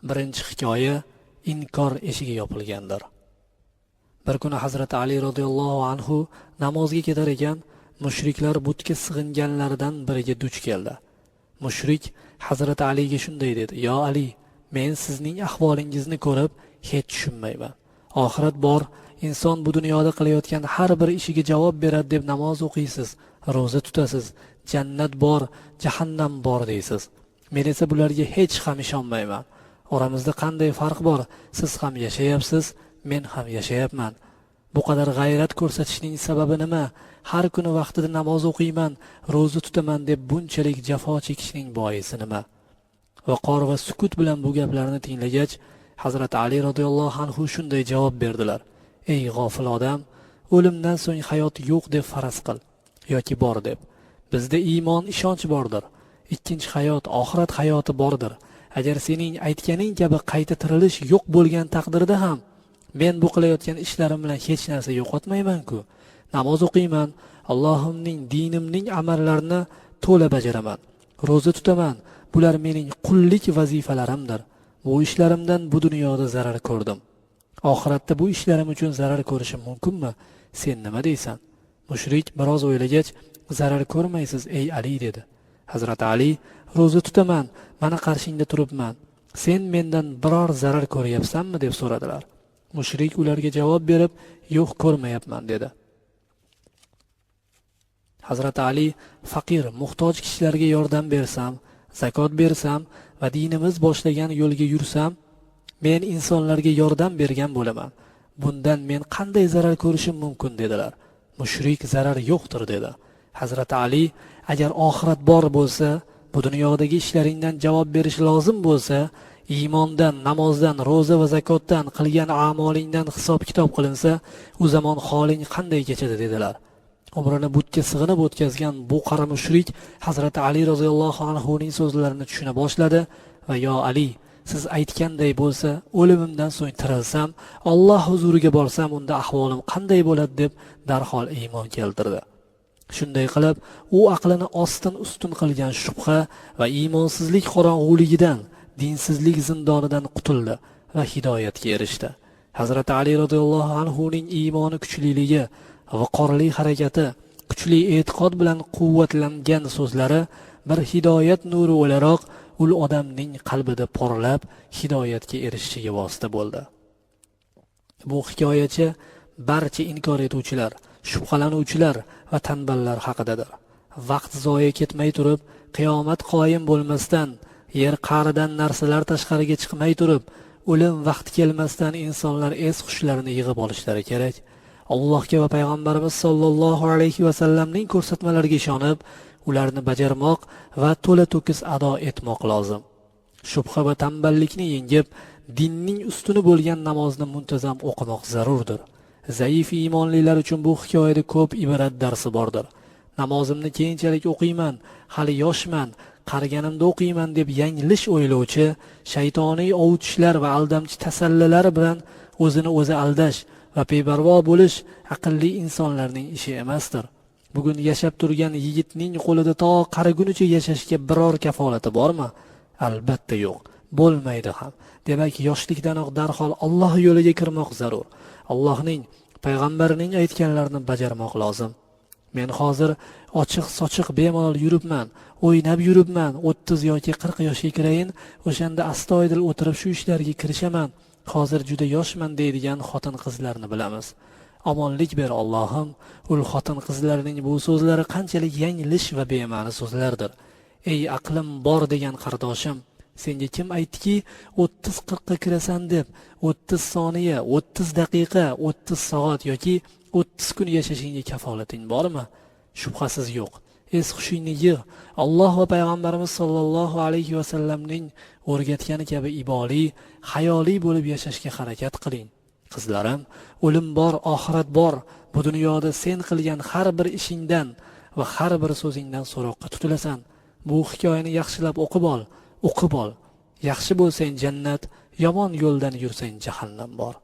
Birinchi hikoya inkor eshigi yopilgandir. Bir kuni Hazrat Ali radhiyallohu anhu namozga ketar ekan, mushriklar butga sig'inganlaridan biriga duch keldi. Mushrik Hazrat Aliga shunday dedi: "Yo Ali, men sizning ahvolingizni ko'rib hech tushunmayman. Oxirat bor, inson bu dunyoda qilayotgan har bir ishiga javob beradi deb namoz o'qiysiz, roza tutasiz, jannat bor, jahannam bor deysiz. Men esa bularga hech ham ishonmayman. Oramizda qanday farq bor? Siz ham yashayapsiz, men ham yashayapman. Bu qadar g'ayrat ko'rsatishning sababi nima? Har kuni vaqtida namoz o'qiyman, roza tutaman deb bunchalik jafo chekishning boisi nima?" Vaqor va sukut bilan bu gaplarni tinglagach, Hazrat Ali radhiyallohu anhu shunday javob berdilar: "Ey g'ofil odam, o'limdan so'ng hayot yo'q deb faraz qil yoki bor deb. Bizda iymon, ishonch bordir. Ikkinchi hayot, oxirat hayoti bordir. Agar sening aytganing kabi qayta tirilish yo'q bo'lgan taqdirda ham men bu qilayotgan ishlarim bilan hech narsa yo'qotmayman-ku. Namoz o'qiyman, Allohimning dinimning amallarini to'la bajaraman. Roza tutaman. Bular mening qullik vazifalarimdir. Bu ishlarimdan bu dunyoda zarar ko'rdim. Oxiratda bu ishlarim uchun zarar ko'rishim mumkinmi? Sen nima deysan?" Mushrik biroz o'ylagach, "Zarar ko'rmaysiz ey Ali" dedi. Hazrat Ali: "Roza tutaman, mana qarshingda turibman. Sen mendan biror zarar ko'ryapsanmi?" deb so'radilar. Mushrik ularga javob berib, "Yo'q, ko'rmayapman" dedi. Hazrat Ali: "Faqir, muhtoj kishilarga yordam bersam, zakot bersam va dinimiz boshlagan yo'lga yursam, men insonlarga yordam bergan bo'laman. Bundan men qanday zarar ko'rishim mumkin?" dedilar. Mushrik: "Zarar yo'qdir" dedi. Hazrat Ali: "Agar oxirat bor bo'lsa, bu dunyodagi ishlaringdan javob berish lozim bo'lsa, iymondan, namozdan, roza va zakotdan, qilgan a'molingdan hisob-kitob qilinsa, u zamon holing qanday kechadi?" dedilar. Umrini butga sig'inib o'tkazgan bu qari mushrik Hazrat Ali roziyallohu anhu ning so'zlarini tushuna boshladi va "Yo Ali, siz aytganday bo'lsa, o'limimdan so'ng tirilsam, Alloh huzuriga borsam, unda ahvolim qanday bo'ladi?" deb darhol iymon keltirdi. Shunday qilib, u aqlini ostin-ustun qilgan shubha va iymonsizlik qorong'uligidan, dinsizlik zindonidan qutuldi va hidoyatga erishdi. Hazrat Ali radhiyallohu anhu ning iymoni kuchliligi, vaqorli harakati, kuchli e'tiqod bilan quvvatlangan so'zlari bir hidoyat nuri o'laroq ul odamning qalbida porlab, hidoyatga erishishiga vosita bo'ldi. Bu hikoyacha barcha inkor etuvchilar, shubhalanuvchilar va tanballar haqidadir. Vaqt zoya ketmay turib, qiyomat qoyim bo'lmasdan, yer qa'ridan narsalar tashqariga chiqmay turib, o'lim vaqti kelmasdan insonlar es-hushlarini yig'ib olishlari kerak. Allohga va payg'ambarimiz sollallohu alayhi va sallamning ko'rsatmalariga ishonib, ularni bajarmoq va to'la to'kis ado etmoq lozim. Shubha va tanballikni yengib, dinning ustuni bo'lgan namozni muntazam o'qimoq zarurdir. Zaif iymonlilar uchun bu hikoyada ko'p ibrat darsi bordir. Namozimni keyinchalik o'qiyman, hali yoshman, qariganimda o'qiyman deb yanglish o'ylovchi, shaytoniy ovutishlar va aldamchi tasallilar bilan o'zini o'zi aldash va beparvo bo'lish aqlli insonlarning ishi emasdir. Bugun yashab turgan yigitning qo'lida to qarigunicha yashashga biror kafolati bormi? Albatta yo'q. Bo'lmaydi ham. Demak, yoshlikdanoq darhol Alloh yo'liga kirmoq zarur. Allohning, payg'ambarining aytganlarini bajarmoq lozim. Men hozir ochiq-sochiq bemalol yuribman, o'ynab yuribman, 30 yoki 40 yoshga kirayin, o'shanda astoydil o'tirib shu ishlarga kirishaman. Hozir juda yoshman deydigan xotin-qizlarni bilamiz. Omonlik ber Allohim, ul xotin-qizlarning bu so'zlari qanchalik yanglish va bema'ni so'zlardir. Ey aqlim bor degan qardoshim, senga kim aytdiki 30-40 ga kirasan deb 30 soniya, 30 daqiqa, 30 soat yoki 30 kun yashashingga kafolating bormi? Shubhasiz yo'q. Es-hushingni yig'. Alloh va payg'ambarimiz sollallohu alayhi va sallamning o'rgatgani kabi iboli, hayoli bo'lib yashashga harakat qiling. Qizlarim, o'lim bor, oxirat bor. Bu dunyoda sen qilgan har bir ishingdan va har bir so'zingdan so'roqqa tutilasan. Bu hikoyani yaxshilab o'qib ol. Yaxshi bo'lsang jannat, yomon yo'ldan yursang jahannam bor.